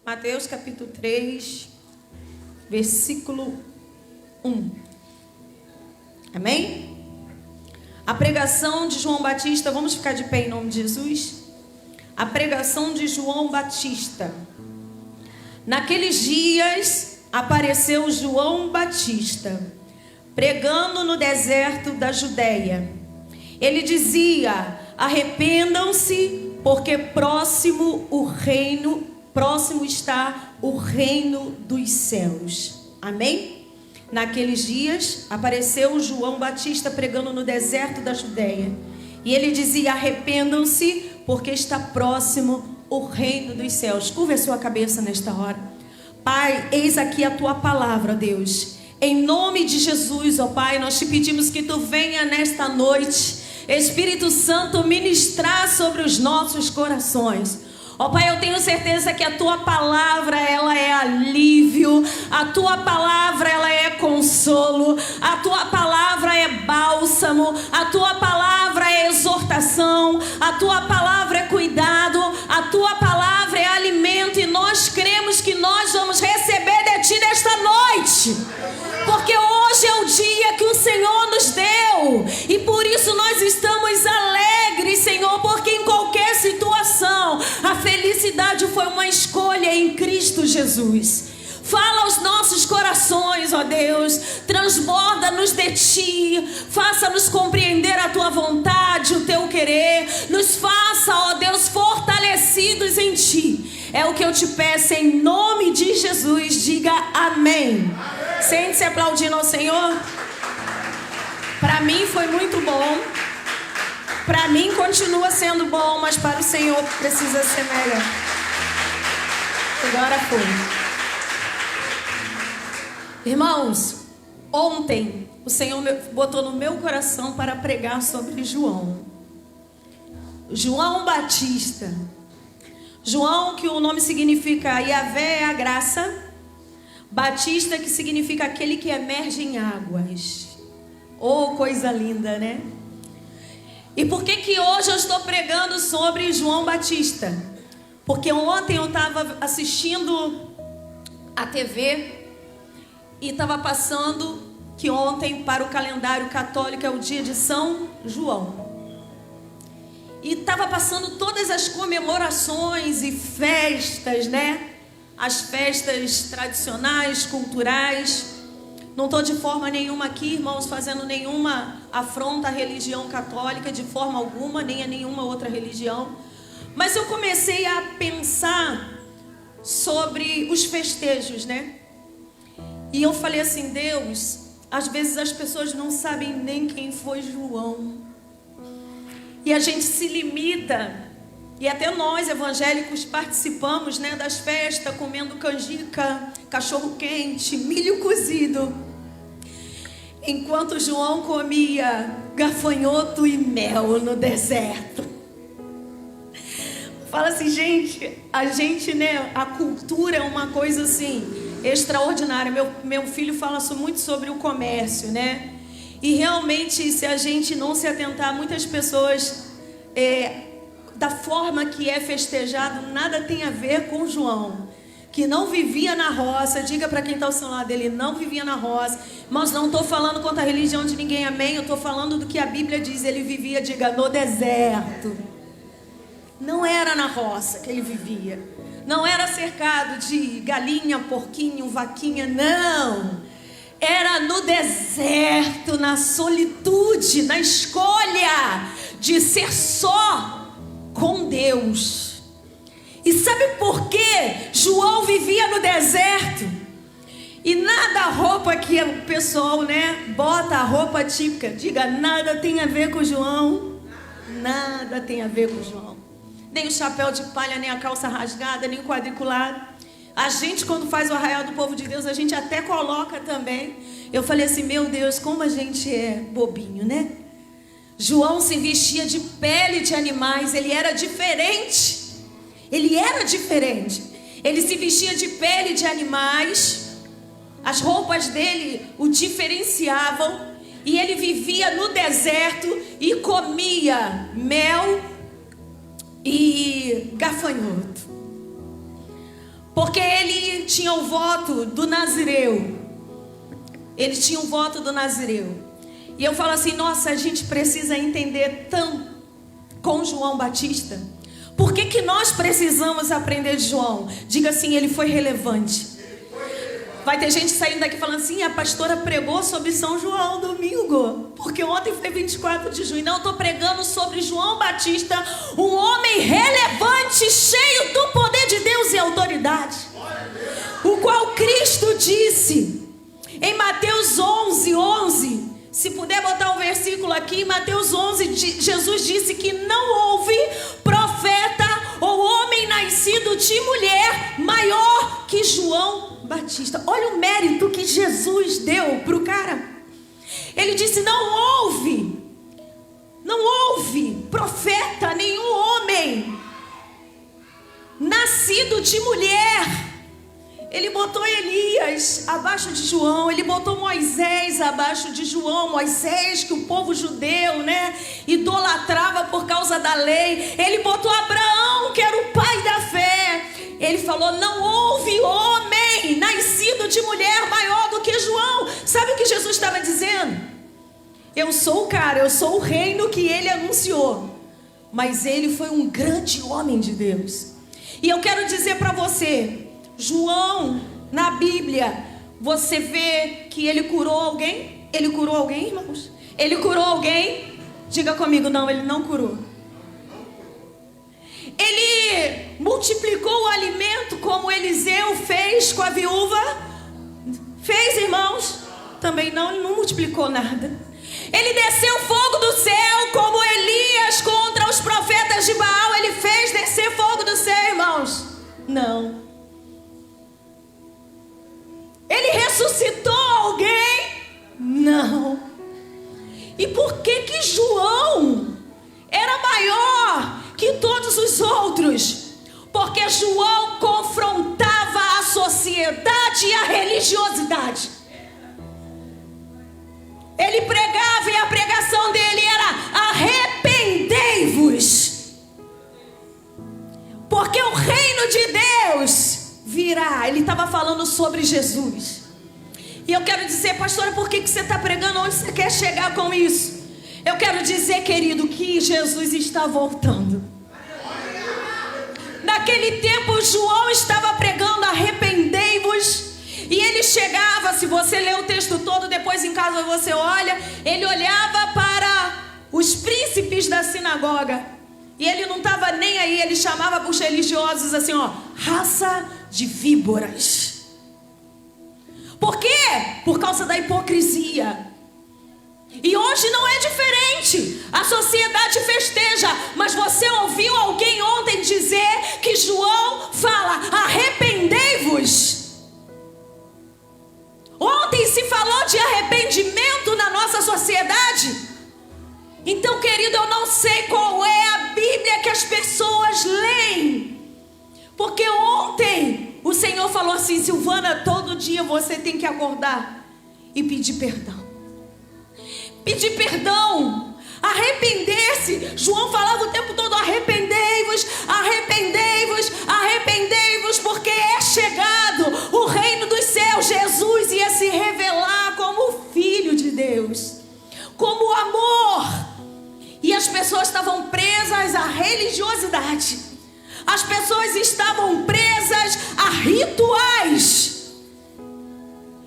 Mateus capítulo 3, versículo 1. Amém? A pregação de João Batista, vamos ficar de pé em nome de Jesus? A pregação de João Batista. Naqueles dias apareceu João Batista, pregando no deserto da Judéia. Ele dizia: arrependam-se, porque próximo está o reino dos céus. Amém? Naqueles dias apareceu João Batista pregando no deserto da Judéia. E ele dizia: arrependam-se, porque está próximo o reino dos céus. Curva a sua cabeça nesta hora. Pai, eis aqui a tua palavra, Deus. Em nome de Jesus, ó Pai, nós te pedimos que tu venha nesta noite, Espírito Santo, ministrar sobre os nossos corações. Ó Pai, eu tenho certeza que a tua palavra, ela é alívio, a tua palavra, ela é consolo, a tua palavra é bálsamo, a tua palavra é exortação, a tua palavra é cuidado, a tua palavra é alimento, e nós cremos que nós vamos receber de ti nesta noite, porque hoje é o dia que o Senhor nos deu, e por isso nós estamos alegres, Senhor, porque em qualquer situação a felicidade foi uma escolha em Cristo Jesus. Fala aos nossos corações, ó Deus, transborda-nos de ti, faça-nos compreender a tua vontade, o teu querer, nos faça, ó Deus, fortalecidos em ti. É o que eu te peço em nome de Jesus, diga amém. Sente-se aplaudindo ao Senhor. Para mim foi muito bom. Para mim continua sendo bom, mas para o Senhor precisa ser melhor. Agora foi. Irmãos, ontem o Senhor botou no meu coração para pregar sobre João Batista. João, que o nome significa Yahvé é a graça. Batista, que significa aquele que emerge em águas. Oh, coisa linda, né? E por que hoje eu estou pregando sobre João Batista? Porque ontem eu estava assistindo a TV e estava passando que ontem, para o calendário católico, é o dia de São João. E estava passando todas as comemorações e festas, né? As festas tradicionais, culturais. Não estou de forma nenhuma aqui, irmãos, fazendo nenhuma afronta à religião católica, de forma alguma, nem a nenhuma outra religião. Mas eu comecei a pensar sobre os festejos, né? E eu falei assim: Deus, às vezes as pessoas não sabem nem quem foi João. E a gente se limita, e até nós evangélicos participamos, né, das festas, comendo canjica, cachorro quente, milho cozido, enquanto João comia gafanhoto e mel no deserto. Fala assim, gente, a gente, né, a cultura é uma coisa assim extraordinária. Meu filho fala muito sobre o comércio, né? E realmente, se a gente não se atentar, muitas pessoas, da forma que é festejado, nada tem a ver com João, que não vivia na roça. Diga para quem está ao seu lado, ele não vivia na roça. Mas não estou falando contra a religião de ninguém, amém? Eu estou falando do que a Bíblia diz. Ele vivia, diga, no deserto. Não era na roça que ele vivia. Não era cercado de galinha, porquinho, vaquinha, não. Era no deserto, na solitude, na escolha de ser só com Deus. E sabe por que João vivia no deserto? E nada a roupa que o pessoal, né, bota, a roupa típica, diga, nada tem a ver com João. Nada tem a ver com João. Nem o chapéu de palha, nem a calça rasgada, nem o quadriculado. A gente, quando faz o arraial do povo de Deus, a gente até coloca também. Eu falei assim, meu Deus, como a gente é bobinho, né? João se vestia de pele de animais, ele era diferente. Ele era diferente. Ele se vestia de pele de animais. As roupas dele o diferenciavam. E ele vivia no deserto e comia mel e gafanhoto. Porque ele tinha o voto do Nazireu. Ele tinha o voto do Nazireu. E eu falo assim, nossa, a gente precisa entender tão com João Batista. Por que nós precisamos aprender de João? Diga assim, ele foi relevante. Vai ter gente saindo daqui falando assim, a pastora pregou sobre São João domingo, porque ontem foi 24 de junho. Não, eu estou pregando sobre João Batista, um homem relevante, cheio do poder de Deus e autoridade. O qual Cristo disse em Mateus 11:11. Se puder botar um versículo aqui, Mateus 11, Jesus disse que não houve profeta ou homem nascido de mulher maior que João Batista. Olha o mérito que Jesus deu para o cara. Ele disse, não houve profeta, nenhum homem nascido de mulher. Ele botou Elias abaixo de João, ele botou Moisés abaixo de João. Moisés, que o povo judeu, idolatrava por causa da lei. Ele botou Abraão, que era o pai da fé. Ele falou, não houve homem nascido de mulher maior do que João. Sabe o que Jesus estava dizendo? Eu sou o cara, eu sou o reino que ele anunciou. Mas ele foi um grande homem de Deus. E eu quero dizer para você, João, na Bíblia, você vê que ele curou alguém? Ele curou alguém, irmãos? Ele curou alguém? Diga comigo, não, ele não curou. Ele multiplicou o alimento como Eliseu fez com a viúva? Fez, irmãos? Também não, ele não multiplicou nada. Ele desceu fogo do céu como Elias contra os profetas de Baal. Ele fez descer fogo do céu, irmãos? Não. Ele ressuscitou alguém? Não. E por que João era maior que todos os outros? Porque João confrontava a sociedade e a religiosidade. Ele pregava e a pregação dele era: arrependei-vos, porque o reino de Deus virá. Ele estava falando sobre Jesus. E eu quero dizer, pastora, por que você está pregando? Onde você quer chegar com isso? Eu quero dizer, querido, que Jesus está voltando. Naquele tempo João estava pregando: arrependei-vos. E ele chegava, se você ler o texto todo, depois em casa você olha, ele olhava para os príncipes da sinagoga. E ele não estava nem aí, ele chamava para os religiosos assim, raça de víboras. Por quê? Por causa da hipocrisia. E hoje não é diferente. A sociedade festeja, mas você ouviu alguém ontem dizer que João fala: arrependei-vos? Ontem se falou de arrependimento na nossa sociedade. Então, querido, eu não sei qual é a Bíblia que as pessoas leem. Porque ontem o Senhor falou assim: Silvana, todo dia você tem que acordar e pedir perdão. Pedir perdão, arrepender-se. João falava o tempo todo: arrependei-vos, arrependei-vos, arrependei-vos, porque é chegado o reino dos céus. Jesus ia se revelar como o Filho de Deus, como o amor. E as pessoas estavam presas à religiosidade. As pessoas estavam presas a rituais.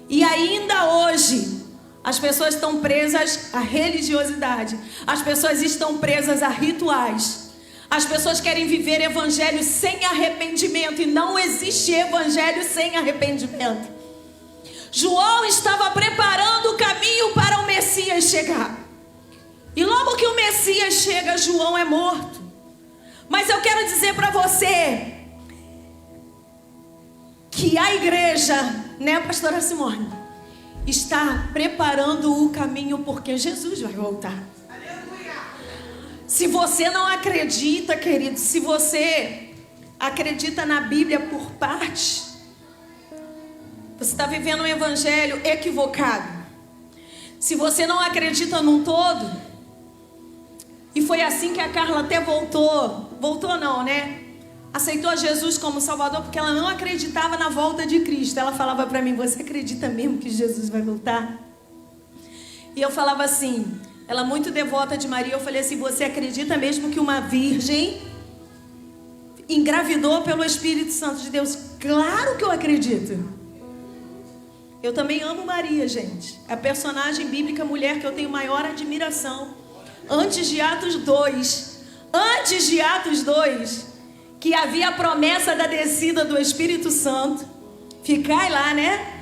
E ainda hoje as pessoas estão presas à religiosidade. As pessoas estão presas a rituais. As pessoas querem viver evangelho sem arrependimento. E não existe evangelho sem arrependimento. João estava preparando o caminho para o Messias chegar. E logo que o Messias chega, João é morto. Mas eu quero dizer para você que a igreja, pastora Simone, está preparando o caminho, porque Jesus vai voltar. Se você não acredita, querido, se você acredita na Bíblia por parte, você está vivendo um evangelho equivocado. Se você não acredita num todo, e foi assim que a Carla até voltou não, aceitou Jesus como Salvador porque ela não acreditava na volta de Cristo. Ela falava para mim: você acredita mesmo que Jesus vai voltar? E eu falava assim, ela muito devota de Maria, eu falei assim: você acredita mesmo que uma virgem engravidou pelo Espírito Santo de Deus? Claro que eu acredito. Eu também amo Maria, gente. A personagem bíblica mulher que eu tenho maior admiração. Antes de Atos 2, que havia a promessa da descida do Espírito Santo. Ficai lá, né?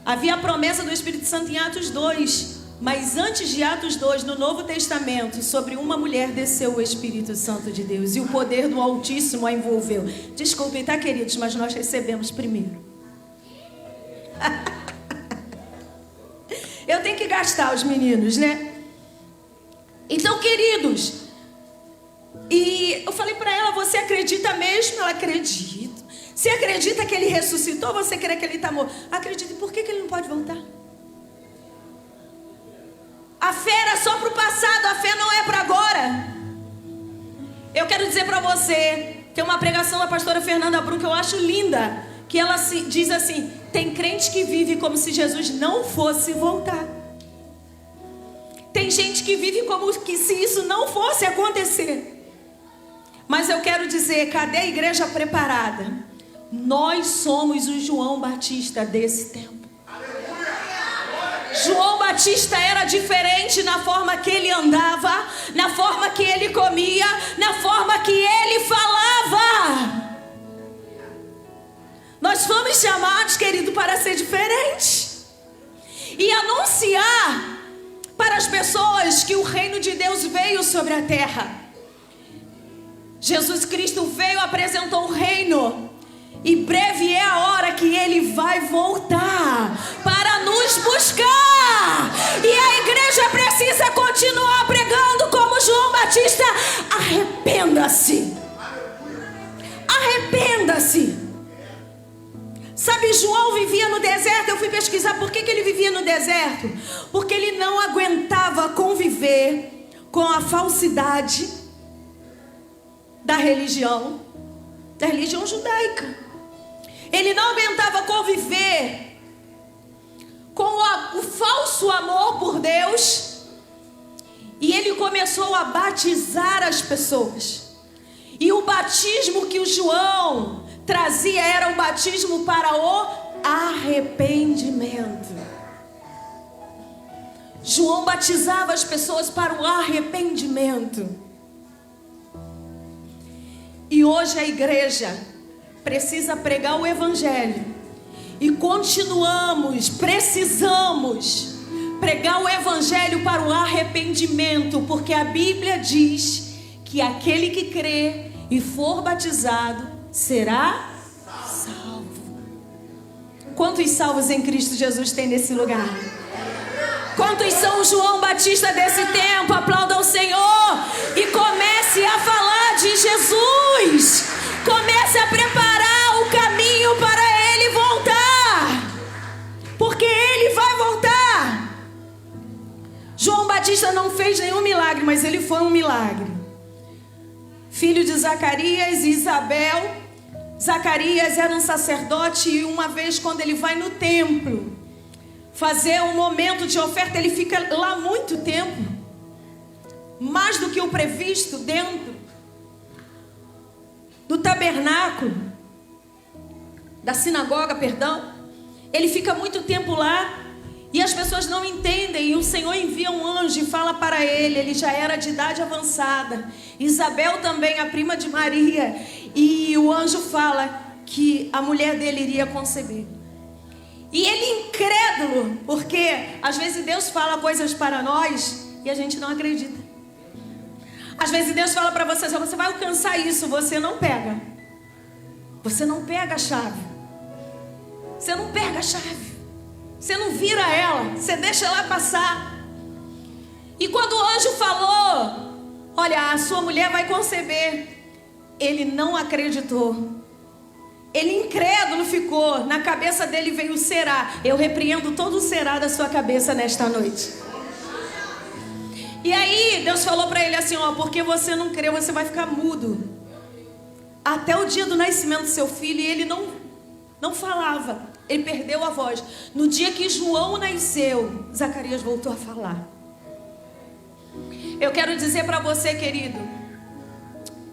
Havia a promessa do Espírito Santo em Atos 2. Mas antes de Atos 2, no Novo Testamento, sobre uma mulher desceu o Espírito Santo de Deus. E o poder do Altíssimo a envolveu. Desculpem, tá, queridos? Mas nós recebemos primeiro. Eu tenho que gastar os meninos, né? Então, queridos, e eu falei para ela: você acredita mesmo? Ela: acredita. Você acredita que ele ressuscitou? Você crê que ele está morto? Acredita. E por que ele não pode voltar? A fé era só para o passado, a fé não é para agora. Eu quero dizer para você, tem uma pregação da pastora Fernanda Brum que eu acho linda, que ela diz assim: tem crente que vive como se Jesus não fosse voltar. Tem gente que vive como que se isso não fosse acontecer. Mas eu quero dizer, cadê a igreja preparada? Nós somos o João Batista desse tempo. João Batista era diferente na forma que ele andava, na forma que ele comia, na forma que ele falava. Nós fomos chamados, querido, para ser diferentes e anunciar para as pessoas que o reino de Deus veio sobre a terra. Jesus Cristo veio, apresentou o reino, e breve é a hora que ele vai voltar para nos buscar. E a igreja precisa continuar pregando como João Batista: arrependa-se. Arrependa-se. Sabe, João vivia no deserto. Eu fui pesquisar por que ele vivia no deserto. Porque ele não aguentava conviver com a falsidade da religião judaica. Ele não aguentava conviver com o falso amor por Deus. E ele começou a batizar as pessoas. E o batismo que o João trazia era um batismo para o arrependimento. João batizava as pessoas para o arrependimento. E hoje a igreja precisa pregar o evangelho. E precisamos pregar o evangelho para o arrependimento. Porque a Bíblia diz que aquele que crê e for batizado será salvo. Quantos salvos em Cristo Jesus tem nesse lugar? Quantos são o João Batista desse tempo? Aplauda o Senhor e comece a falar de Jesus. Comece a preparar o caminho para Ele voltar, porque Ele vai voltar. João Batista não fez nenhum milagre, mas ele foi um milagre. Filho de Zacarias e Isabel. Zacarias era um sacerdote e uma vez quando ele vai no templo fazer um momento de oferta, ele fica lá muito tempo, mais do que o previsto, dentro do tabernáculo, da sinagoga, perdão. Ele fica muito tempo lá e as pessoas não entendem, e o Senhor envia um anjo e fala para ele. Ele já era de idade avançada, Isabel também, a prima de Maria, e o anjo fala que a mulher dele iria conceber. E ele incrédulo, porque às vezes Deus fala coisas para nós e a gente não acredita. Às vezes Deus fala para você: você vai alcançar isso, você não pega. Você não pega a chave. Você não pega a chave. Você não vira ela, você deixa ela passar. E quando o anjo falou: olha, a sua mulher vai conceber, ele não acreditou. Ele incrédulo ficou. Na cabeça dele veio o será. Eu repreendo todo o será da sua cabeça nesta noite. E aí Deus falou para ele assim: ó, porque você não creu, você vai ficar mudo. até o dia do nascimento do seu filho, e ele não falava, ele perdeu a voz. No dia que João nasceu, Zacarias voltou a falar. Eu quero dizer para você, querido,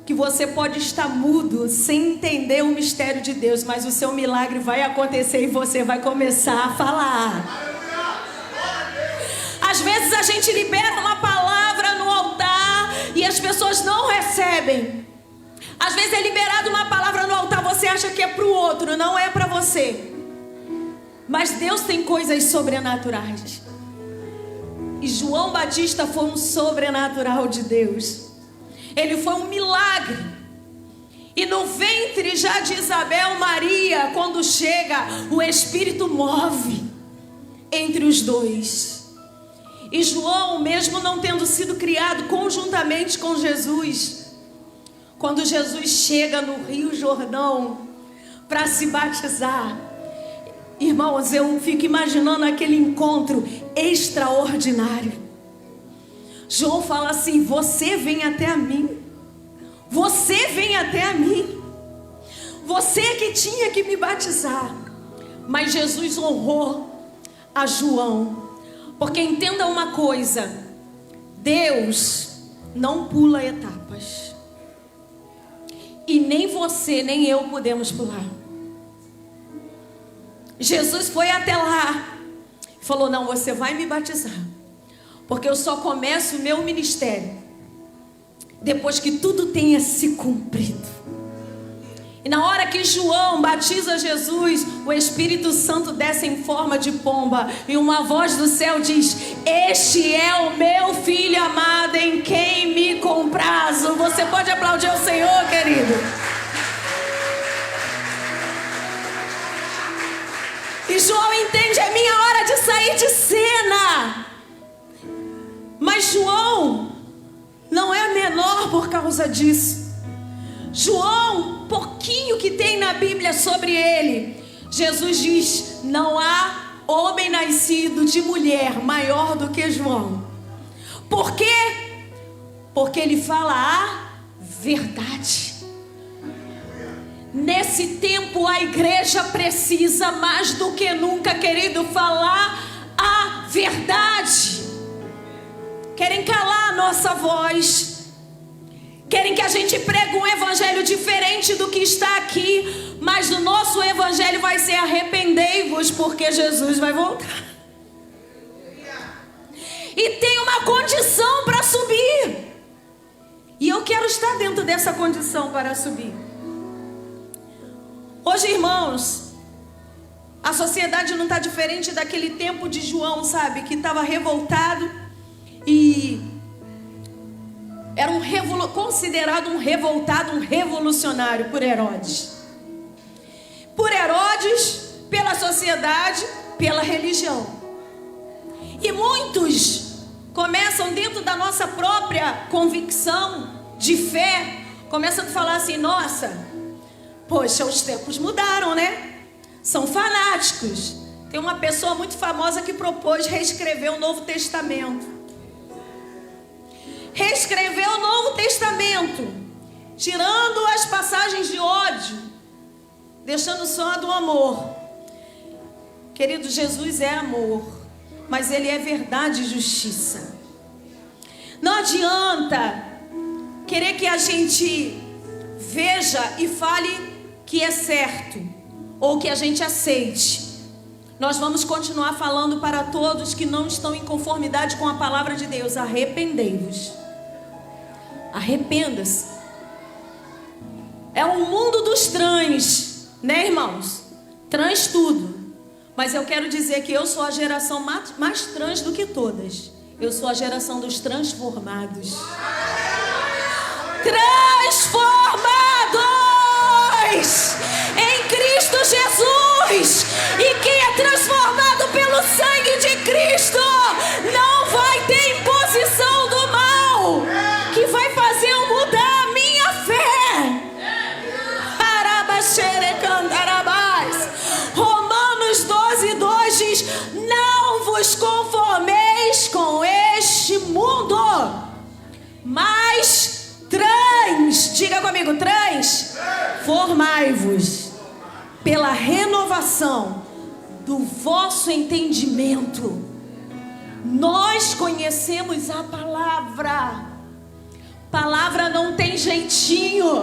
que você pode estar mudo sem entender o mistério de Deus, mas o seu milagre vai acontecer e você vai começar a falar. Às vezes a gente libera uma palavra no altar e as pessoas não recebem. Às vezes é liberada uma palavra no altar, você acha que é para o outro, não é para você. Mas Deus tem coisas sobrenaturais. E João Batista foi um sobrenatural de Deus. Ele foi um milagre. E no ventre já de Isabel, Maria, quando chega, o Espírito move entre os dois. E João, mesmo não tendo sido criado conjuntamente com Jesus, quando Jesus chega no Rio Jordão para se batizar, irmãos, eu fico imaginando aquele encontro extraordinário. João fala assim: você vem até a mim. Você vem até a mim. Você que tinha que me batizar. Mas Jesus honrou a João. Porque entenda uma coisa: Deus não pula etapas. E nem você, nem eu podemos pular. Jesus foi até lá e falou: não, você vai me batizar, porque eu só começo o meu ministério depois que tudo tenha se cumprido. E na hora que João batiza Jesus, o Espírito Santo desce em forma de pomba, e uma voz do céu diz: este é o meu filho amado, em quem me comprazo. Você pode aplaudir ao Senhor, querido? E João entende: é minha hora de sair de cena. Mas João não é menor por causa disso. João, pouquinho que tem na Bíblia sobre ele, Jesus diz: não há homem nascido de mulher maior do que João. Por quê? Porque ele fala a verdade. Nesse tempo a igreja precisa mais do que nunca, querido, falar a verdade. Querem calar a nossa voz. Querem que a gente pregue um evangelho diferente do que está aqui. Mas o nosso evangelho vai ser: arrependei-vos, porque Jesus vai voltar. E tem uma condição para subir. E eu quero estar dentro dessa condição para subir. Hoje, irmãos, a sociedade não está diferente daquele tempo de João, sabe? Que estava revoltado e era considerado um revoltado, um revolucionário por Herodes. Por Herodes, pela sociedade, pela religião. E muitos começam, dentro da nossa própria convicção de fé, começam a falar assim: nossa, poxa, os tempos mudaram, né? São fanáticos. Tem uma pessoa muito famosa que propôs reescrever o Novo Testamento. Reescrever o Novo Testamento, tirando as passagens de ódio, deixando só a do amor. Querido, Jesus é amor, mas Ele é verdade e justiça. Não adianta querer que a gente veja e fale que é certo, ou que a gente aceite. Nós vamos continuar falando para todos que não estão em conformidade com a palavra de Deus: arrependei-vos. Arrependa-se. É o mundo dos trans, né, irmãos? Trans tudo. Mas eu quero dizer que eu sou a geração mais trans do que todas. Eu sou a geração dos transformados. Transformados em Cristo Jesus. E quem é transformado pelo sangue de Cristo não vai ter imposição do mal que vai fazer eu mudar a minha fé. Romanos 12:2 diz: não vos conformeis com este mundo, mas diga comigo, Formai-vos pela renovação do vosso entendimento. Nós conhecemos a palavra. Palavra não tem jeitinho.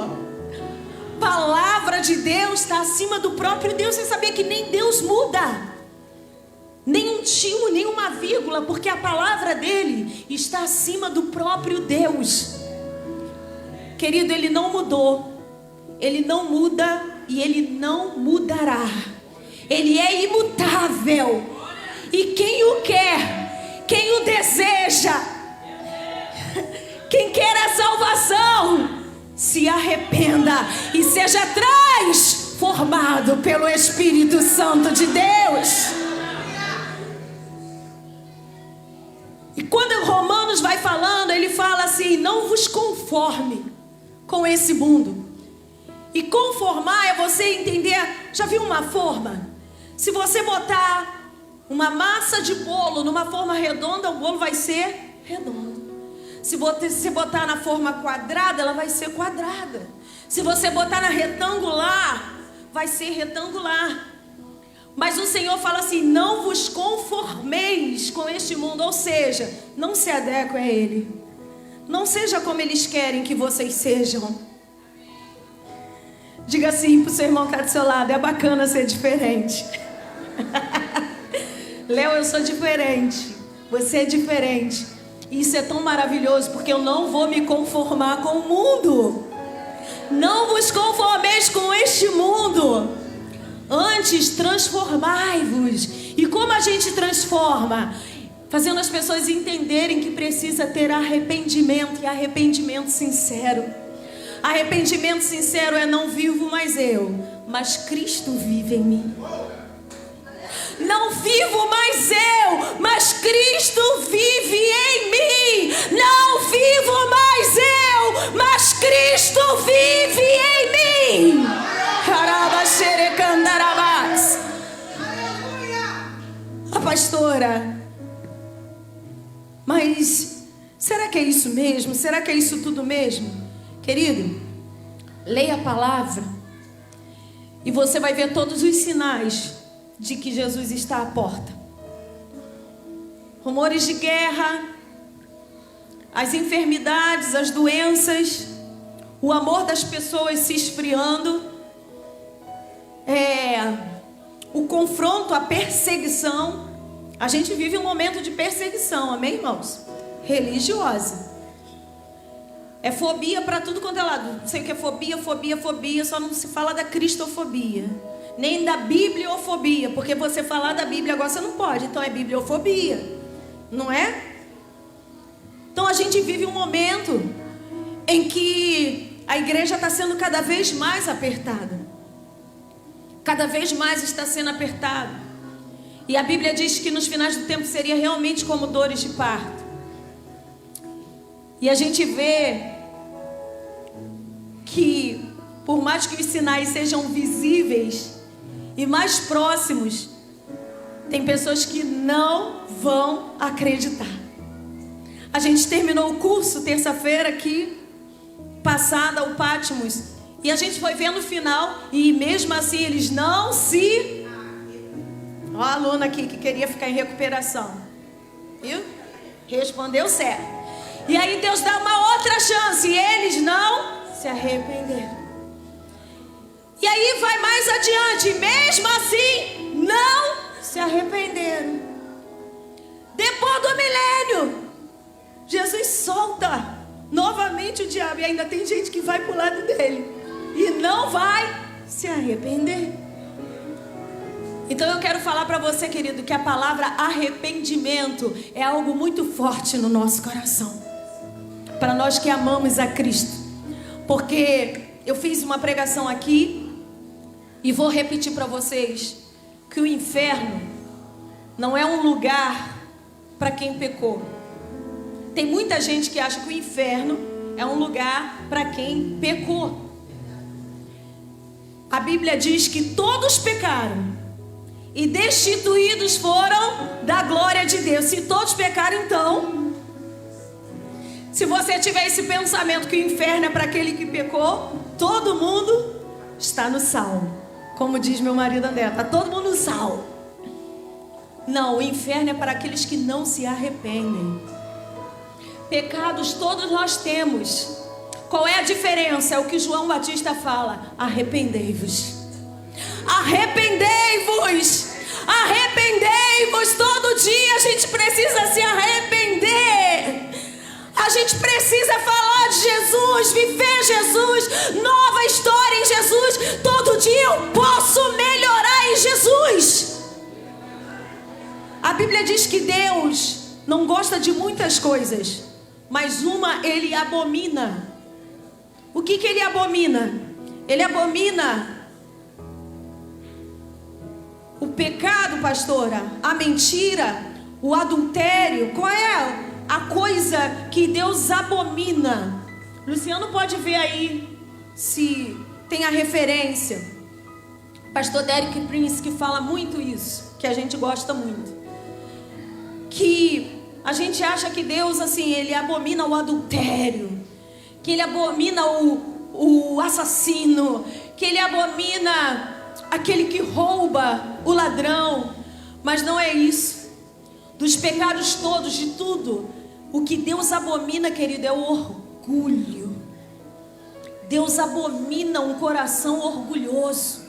Palavra de Deus está acima do próprio Deus. Você sabia que nem Deus muda? Nem um tio, nem uma vírgula, porque a palavra dele está acima do próprio Deus. Querido, ele não mudou. Ele não muda e ele não mudará. Ele é imutável. E quem o quer, quem o deseja, quem quer a salvação, se arrependa e seja transformado pelo Espírito Santo de Deus. E quando Romanos vai falando, ele fala assim: não vos conforme com esse mundo. E conformar é você entender. Já viu uma forma? Se você botar uma massa de bolo numa forma redonda, o bolo vai ser redondo. Se você botar na forma quadrada, ela vai ser quadrada. Se você botar na retangular, vai ser retangular. Mas o Senhor fala assim: não vos conformeis com este mundo. Ou seja, não se adequem a ele. Não seja como eles querem que vocês sejam. Diga assim para o seu irmão que está do seu lado: é bacana ser diferente. Léo, eu sou diferente. Você é diferente. Isso é tão maravilhoso, porque eu não vou me conformar com o mundo. Não vos conformeis com este mundo. Antes, transformai-vos. E como a gente transforma? Fazendo as pessoas entenderem que precisa ter arrependimento, e arrependimento sincero. Arrependimento sincero é: não vivo mais eu, mas Cristo vive em mim. Não vivo mais eu, mas Cristo vive em mim. Não vivo mais eu, mas Cristo vive em mim. A pastora: mas será que é isso mesmo? Será que é isso tudo mesmo? Querido, leia a palavra e você vai ver todos os sinais de que Jesus está à porta. Rumores de guerra, as enfermidades, as doenças, o amor das pessoas se esfriando, o confronto, a perseguição. A gente vive um momento de perseguição, amém, irmãos? Religiosa. É fobia para tudo quanto é lado. Não sei o que é fobia, fobia, fobia. Só não se fala da cristofobia, nem da bibliofobia, porque você falar da Bíblia agora você não pode. Então é bibliofobia, não é? Então a gente vive um momento em que a igreja está sendo cada vez mais apertada. Cada vez mais está sendo apertada. E a Bíblia diz que nos finais do tempo seria realmente como dores de parto. E a gente vê que, por mais que os sinais sejam visíveis e mais próximos, tem pessoas que não vão acreditar. A gente terminou o curso terça-feira aqui, passada, o Patmos, e a gente foi vendo o final, e mesmo assim eles não se... Ó a aluna aqui que queria ficar em recuperação, viu? Respondeu certo. E aí Deus dá uma outra chance, e eles não se arrependeram. E aí vai mais adiante, mesmo assim não se arrependeram. Depois do milênio, Jesus solta novamente o diabo, e ainda tem gente que vai para o lado dele e não vai se arrepender. Então eu quero falar para você, querido, que a palavra arrependimento é algo muito forte no nosso coração, para nós que amamos a Cristo. Porque eu fiz uma pregação aqui e vou repetir para vocês que o inferno não é um lugar para quem pecou. Tem muita gente que acha que o inferno é um lugar para quem pecou. A Bíblia diz que todos pecaram e destituídos foram da glória de Deus. Se todos pecaram, então, se você tiver esse pensamento que o inferno é para aquele que pecou, todo mundo está no sal. Como diz meu marido André, está todo mundo no sal. Não, o inferno é para aqueles que não se arrependem. Pecados todos nós temos. Qual é a diferença? É o que João Batista fala: arrependei-vos. Arrependei-vos. Arrependei-vos. Todo dia a gente precisa se arrepender. A gente precisa falar de Jesus, viver Jesus, nova história em Jesus. Todo dia eu posso melhorar em Jesus. A Bíblia diz que Deus não gosta de muitas coisas, mas uma Ele abomina. O que Ele abomina? Ele abomina o pecado, pastora, a mentira, o adultério. Qual é a coisa que Deus abomina? Luciano pode ver aí se tem a referência. Pastor Derek Prince que fala muito isso, que a gente gosta muito. Que a gente acha que Deus, assim, Ele abomina o adultério, que Ele abomina o assassino, que Ele abomina aquele que rouba, o ladrão. Mas não é isso. Dos pecados todos, de tudo, o que Deus abomina, querido, é o orgulho. Deus abomina um coração orgulhoso.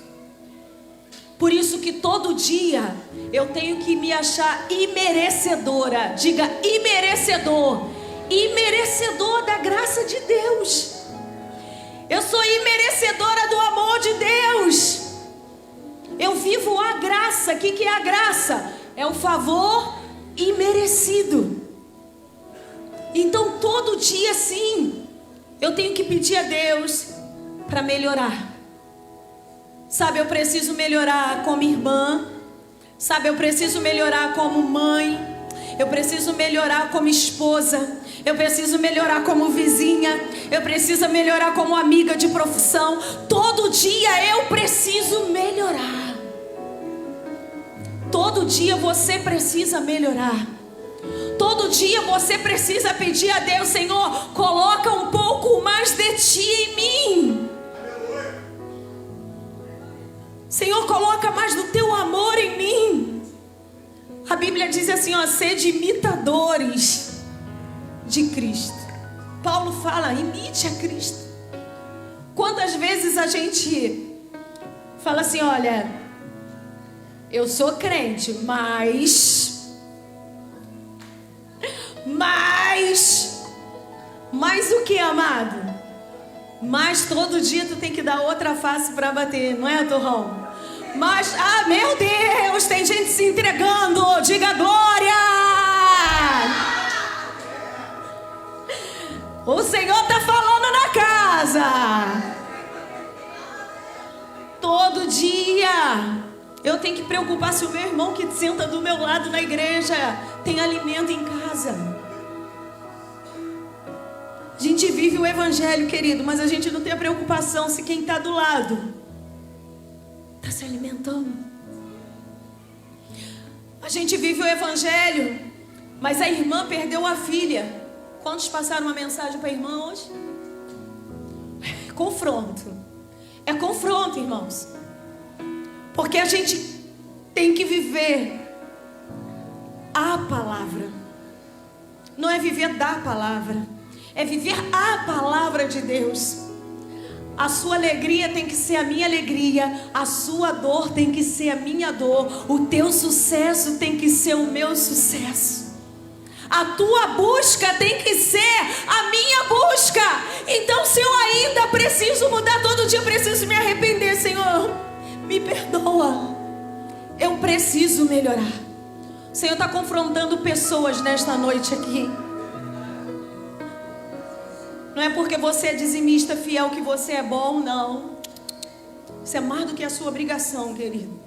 Por isso que todo dia eu tenho que me achar imerecedora. Diga, imerecedor. Imerecedor da graça de Deus. Eu sou imerecedora do amor de Deus. Eu vivo a graça. O que é a graça? É o favor imerecido. Então todo dia sim, eu tenho que pedir a Deus para melhorar. Sabe, eu preciso melhorar como irmã. Sabe, eu preciso melhorar como mãe. Eu preciso melhorar como esposa. Eu preciso melhorar como vizinha. Eu preciso melhorar como amiga de profissão. Todo dia eu preciso melhorar. Todo dia você precisa melhorar. Todo dia você precisa pedir a Deus: Senhor, coloca um pouco mais de Ti em mim. Senhor, coloca mais do Teu amor em mim. A Bíblia diz assim, ó: sede imitadores de Cristo. Paulo fala: imite a Cristo. Quantas vezes a gente fala assim: olha, eu sou crente, mas o que, amado? Mas todo dia tu tem que dar outra face para bater, não é, Torrão? Mas, meu Deus, tem gente se entregando. Diga glória. O Senhor está falando na casa. Todo dia eu tenho que preocupar se o meu irmão que senta do meu lado na igreja tem alimento em casa. A gente vive o evangelho, querido, mas a gente não tem a preocupação se quem está do lado está se alimentando. A gente vive o evangelho, mas a irmã perdeu a filha. Quantos passaram uma mensagem para a irmã hoje? Confronto. É confronto, irmãos. Porque a gente tem que viver a palavra. Não é viver da palavra. É viver a palavra de Deus. A sua alegria tem que ser a minha alegria. A sua dor tem que ser a minha dor. O teu sucesso tem que ser o meu sucesso. A tua busca tem que ser a minha busca. Então, se eu ainda preciso mudar, todo dia eu preciso me arrepender. Senhor, me perdoa. Eu preciso melhorar. O Senhor está confrontando pessoas nesta noite aqui. Não é porque você é dizimista fiel que você é bom, não. Isso é mais do que a sua obrigação, querido.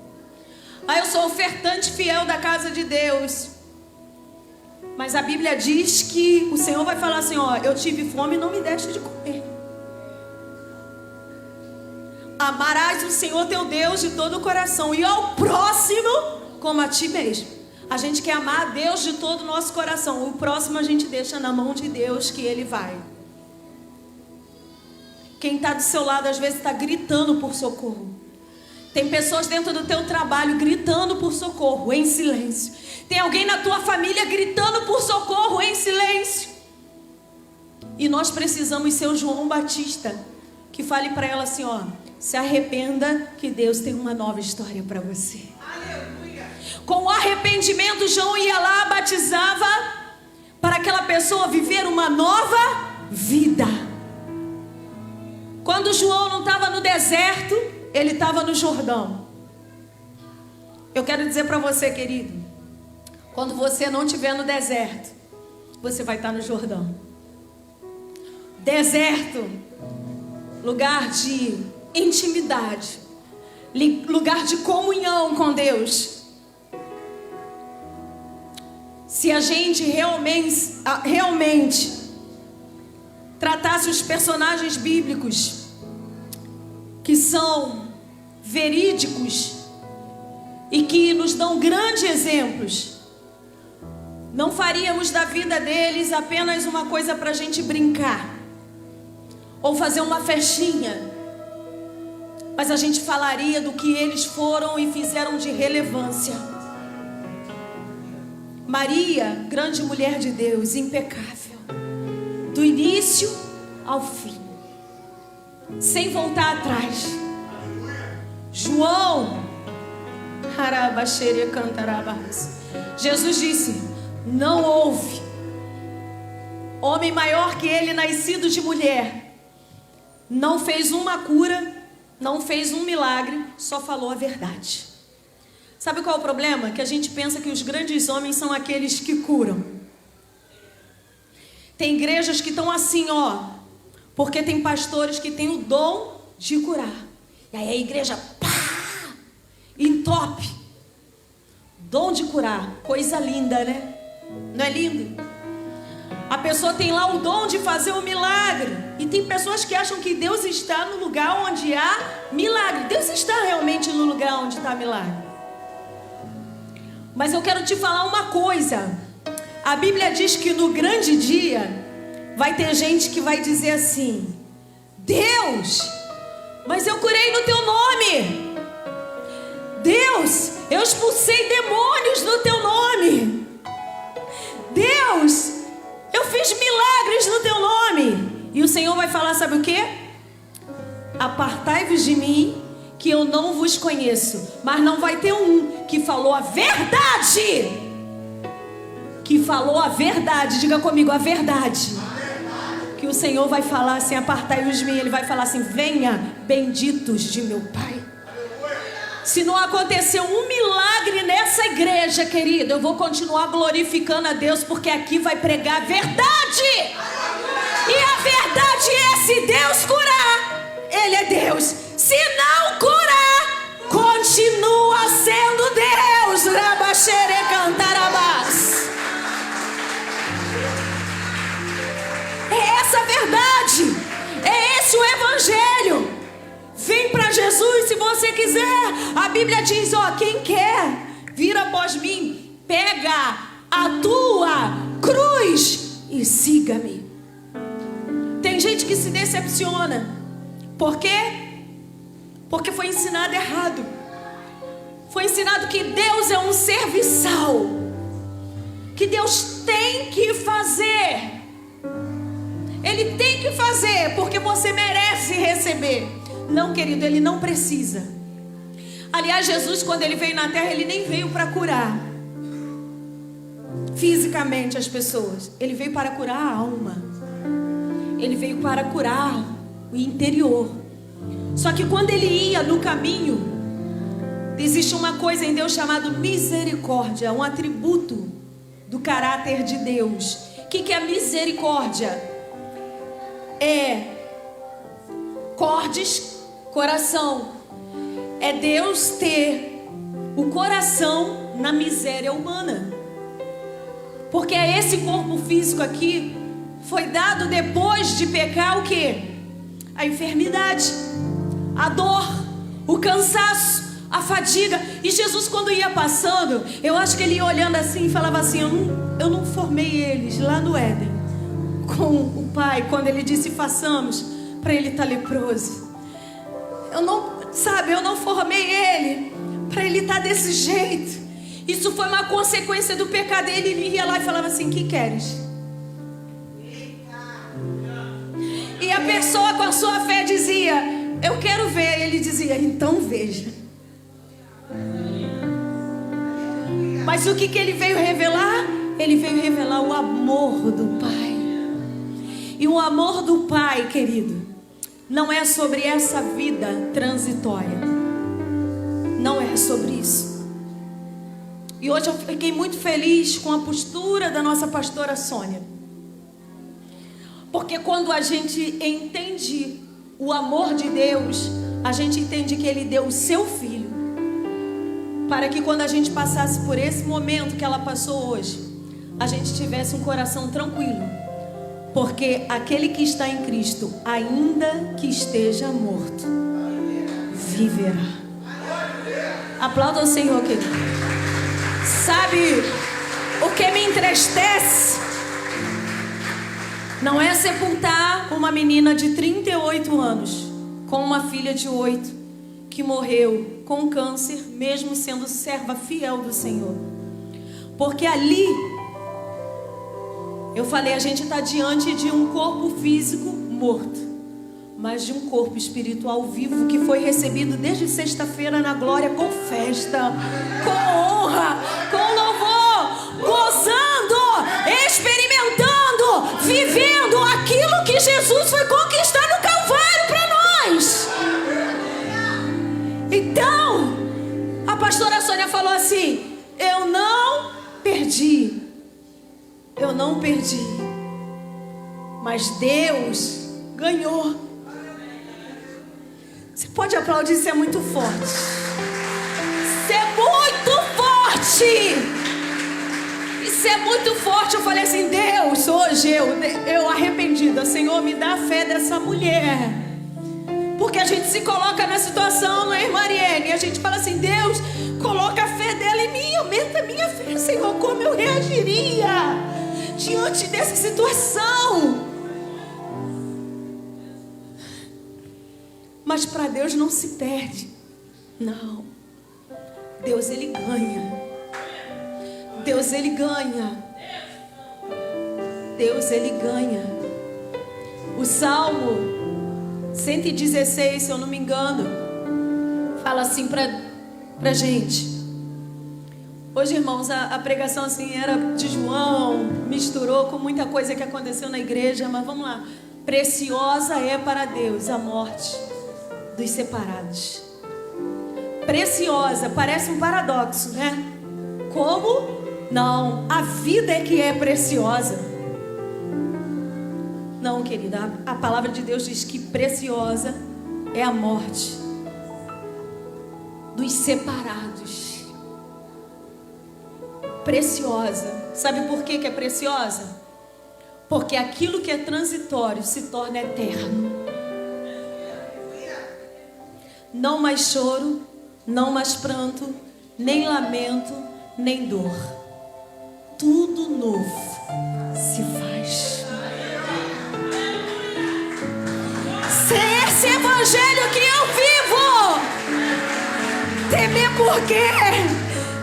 Eu sou ofertante fiel da casa de Deus. Mas a Bíblia diz que o Senhor vai falar assim, ó: eu tive fome e não me deste de comer. Amarás o Senhor teu Deus de todo o coração e ao próximo como a ti mesmo. A gente quer amar a Deus de todo o nosso coração. O próximo a gente deixa na mão de Deus, que Ele vai. Quem está do seu lado às vezes está gritando por socorro. Tem pessoas dentro do teu trabalho gritando por socorro em silêncio. Tem alguém na tua família gritando por socorro em silêncio. E nós precisamos ser o João Batista, que fale para ela assim, ó, se arrependa que Deus tem uma nova história para você. Aleluia. Com o arrependimento, João ia lá, batizava, para aquela pessoa viver uma nova vida. Quando João não estava no deserto, ele estava no Jordão. Eu quero dizer para você, querido, quando você não estiver no deserto, você vai estar no Jordão. Deserto, lugar de intimidade, lugar de comunhão com Deus. Se a gente realmente tratasse os personagens bíblicos que são verídicos e que nos dão grandes exemplos, não faríamos da vida deles apenas uma coisa para a gente brincar ou fazer uma festinha, mas a gente falaria do que eles foram e fizeram de relevância. Maria, grande mulher de Deus, impecável, do início ao fim, sem voltar atrás. João, Jesus disse, não houve homem maior que ele, nascido de mulher. Não fez uma cura, não fez um milagre, só falou a verdade. Sabe qual é o problema? Que a gente pensa que os grandes homens são aqueles que curam. Tem igrejas que estão assim, ó, porque tem pastores que têm o dom de curar. E aí a igreja, pá, entope. Dom de curar, coisa linda, né? Não é lindo? A pessoa tem lá o dom de fazer um milagre. E tem pessoas que acham que Deus está no lugar onde há milagre. Deus está realmente no lugar onde está milagre. Mas eu quero te falar uma coisa. A Bíblia diz que no grande dia vai ter gente que vai dizer assim: Deus, mas eu curei no teu nome. Deus, eu expulsei demônios no teu nome. Deus, eu fiz milagres no teu nome. E o Senhor vai falar, sabe o quê? Apartai-vos de mim, que eu não vos conheço. Mas não vai ter um que falou a verdade. Que falou a verdade. Diga comigo, a verdade. Que o Senhor vai falar assim, apartai-vos de mim. Ele vai falar assim, venha, benditos de meu Pai. Se não aconteceu um milagre nessa igreja, querido, eu vou continuar glorificando a Deus, porque aqui vai pregar a verdade. E a verdade é, se Deus curar, Ele é Deus. Se não curar, continua sendo Deus. Rabaxere cantarabás. É essa a verdade. É esse o evangelho. Vem para Jesus se você quiser. A Bíblia diz, ó, quem quer vir após mim, pega a tua cruz e siga-me. Tem gente que se decepciona. Por quê? Porque foi ensinado errado. Foi ensinado que Deus é um serviçal, que Deus tem que fazer. Ele tem que fazer porque você merece receber. Não, querido, Ele não precisa. Aliás, Jesus, quando Ele veio na terra, Ele nem veio para curar fisicamente as pessoas. Ele veio para curar a alma. Ele veio para curar o interior. Só que quando Ele ia no caminho, existe uma coisa em Deus chamada misericórdia, um atributo do caráter de Deus. O que é misericórdia? É cordes, coração. É Deus ter o coração na miséria humana. Porque é esse corpo físico aqui foi dado depois de pecar o quê? A enfermidade, a dor, o cansaço, a fadiga. E Jesus, quando ia passando, eu acho que ele ia olhando assim e falava assim, eu não formei eles lá no Éden com o Pai, quando ele disse façamos, para ele estar leproso. Eu não formei ele para ele estar desse jeito. Isso foi uma consequência do pecado dele. Ele ia lá e falava assim: que queres? E a pessoa com a sua fé dizia: eu quero ver. Ele dizia: então veja. Mas o que ele veio revelar? Ele veio revelar o amor do Pai. E o amor do Pai, querido, não é sobre essa vida transitória. Não é sobre isso. E hoje eu fiquei muito feliz com a postura da nossa pastora Sônia. Porque quando a gente entende o amor de Deus, a gente entende que Ele deu o seu Filho, para que quando a gente passasse por esse momento que ela passou hoje, a gente tivesse um coração tranquilo. Porque aquele que está em Cristo, ainda que esteja morto, viverá. Aplauda o Senhor, querido. Sabe o que me entristece? Não é sepultar uma menina de 38 anos com uma filha de 8 que morreu com câncer, mesmo sendo serva fiel do Senhor. Porque ali, eu falei, a gente está diante de um corpo físico morto, mas de um corpo espiritual vivo, que foi recebido desde sexta-feira na glória, com festa, com honra, com louvor, gozando, experimentando, vivendo aquilo que Jesus foi conquistar no Calvário para nós. Então, a pastora Sônia falou assim: eu não perdi, mas Deus ganhou. Você pode aplaudir, isso é muito forte. Isso é muito forte. Isso é muito forte. Eu falei assim: Deus, hoje eu arrependida, Senhor, me dá a fé dessa mulher. Porque a gente se coloca na situação, não é, irmã Ariane? E a gente fala assim: Deus, coloca a fé dela em mim, aumenta a minha fé, Senhor. Como eu reagiria diante dessa situação? Mas para Deus não se perde. Não. Deus, Ele ganha. Deus, Ele ganha. Deus, Ele ganha. O Salmo 116, se eu não me engano, fala assim pra gente. Hoje, irmãos, a pregação assim era de João, misturou com muita coisa que aconteceu na igreja, mas vamos lá. Preciosa é para Deus a morte dos separados. Preciosa, parece um paradoxo, né? Como? Não, a vida é que é preciosa. Não, querida, a palavra de Deus diz que preciosa é a morte dos separados. Preciosa. Sabe por que é preciosa? Porque aquilo que é transitório se torna eterno. Não mais choro, não mais pranto, nem lamento, nem dor. Tudo novo se faz. Se esse evangelho que eu vivo, temer por quê?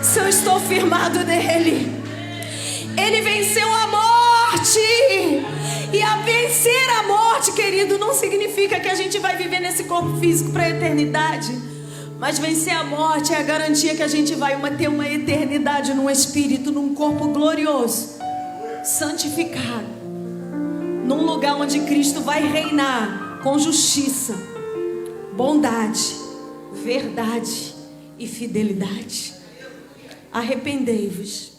Se eu estou firmado nele. Ele venceu a morte. E a vencer a morte, querido, não significa que a gente vai viver nesse corpo físico para a eternidade. Mas vencer a morte é a garantia que a gente vai ter uma eternidade num espírito, num corpo glorioso, santificado, num lugar onde Cristo vai reinar com justiça, bondade, verdade e fidelidade. Arrependei-vos.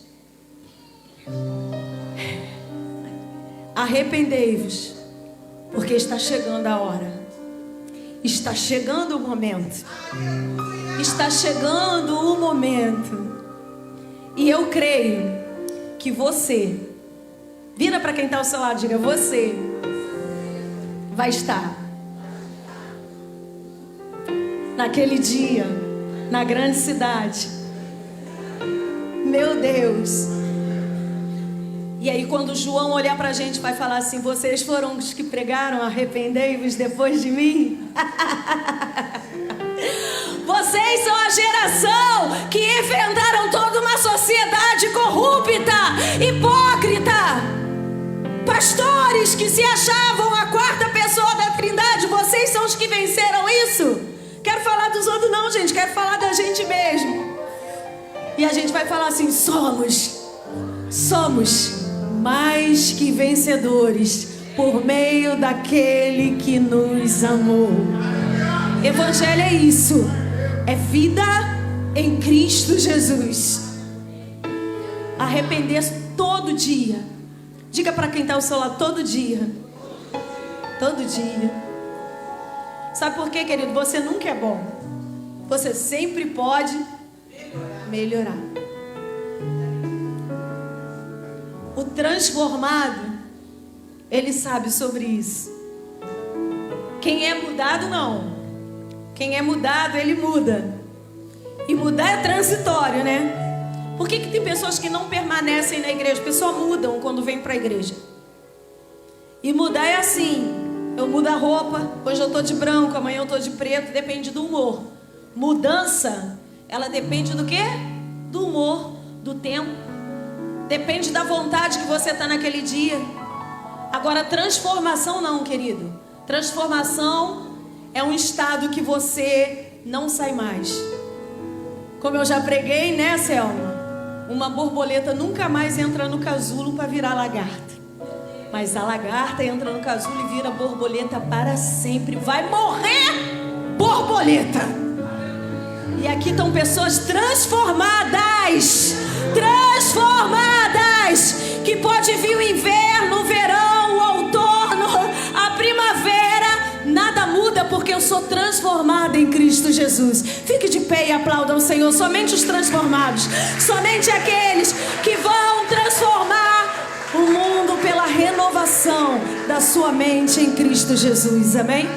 Arrependei-vos, porque está chegando a hora. Está chegando o momento. Está chegando o momento. E eu creio que você, vira para quem está ao seu lado, diga: você vai estar naquele dia, na grande cidade. Meu Deus, E aí quando João olhar pra gente, vai falar assim: vocês foram os que pregaram, arrependei-vos depois de mim. Vocês são a geração que enfrentaram toda uma sociedade corrupta, hipócrita. Pastores que se achavam a quarta pessoa da Trindade, vocês são os que venceram isso. Quero falar dos outros não, gente, quero falar da gente mesmo. E a gente vai falar assim: somos mais que vencedores por meio daquele que nos amou. Evangelho é isso, é vida em Cristo Jesus. Arrepender-se todo dia. Diga para quem está ao seu lado: todo dia. Todo dia. Sabe por quê, querido? Você nunca é bom. Você sempre pode melhorar. O transformado, ele sabe sobre isso. Quem é mudado, não. Quem é mudado, ele muda. E mudar é transitório, né? Por que tem pessoas que não permanecem na igreja? Pessoas mudam quando vêm para a igreja. E mudar é assim: eu mudo a roupa, hoje eu estou de branco, amanhã eu estou de preto, depende do humor. Mudança, ela depende do quê? Do humor, do tempo. Depende da vontade que você está naquele dia. Agora, transformação não, querido. Transformação é um estado que você não sai mais. Como eu já preguei, né, Selma? Uma borboleta nunca mais entra no casulo para virar lagarta. Mas a lagarta entra no casulo e vira borboleta para sempre. Vai morrer borboleta. E aqui estão pessoas transformadas. Transformadas. Que pode vir o inverno, o verão, o outono, a primavera. Nada muda porque eu sou transformada em Cristo Jesus. Fique de pé e aplauda ao Senhor. Somente os transformados. Somente aqueles que vão transformar o mundo pela renovação da sua mente em Cristo Jesus. Amém?